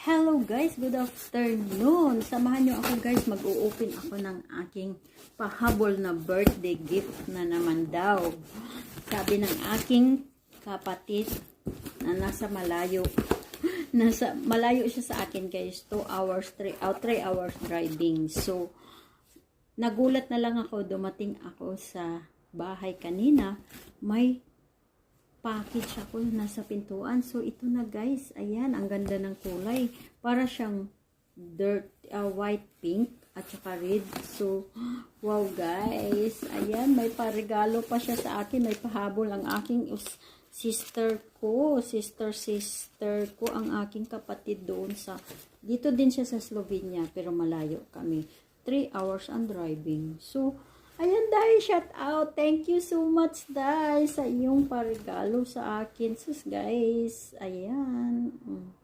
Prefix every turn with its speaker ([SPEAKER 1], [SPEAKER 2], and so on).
[SPEAKER 1] Hello guys, good afternoon. Samahan nyo ako guys, mag-o-open ako ng aking pahabol na birthday gift na naman daw. Sabi ng aking kapatid na nasa malayo. Malayo siya sa akin guys, 2 hours, 3 hours driving. So, nagulat na lang ako, dumating ako sa bahay kanina, may package ako nasa pintuan. So, ito na guys. Ayan, ang ganda ng kulay. Para siyang white pink at saka red. So, wow guys. Ayan, may paregalo pa siya sa akin. May pahabol ang aking sister ko. Sister ko ang aking kapatid doon sa, dito din siya sa Slovenia. Pero malayo kami. 3 hours ang driving. So, ayan dahil, shout out. Thank you so much dahil sa iyong paregalo sa akin. Sus guys, ayan.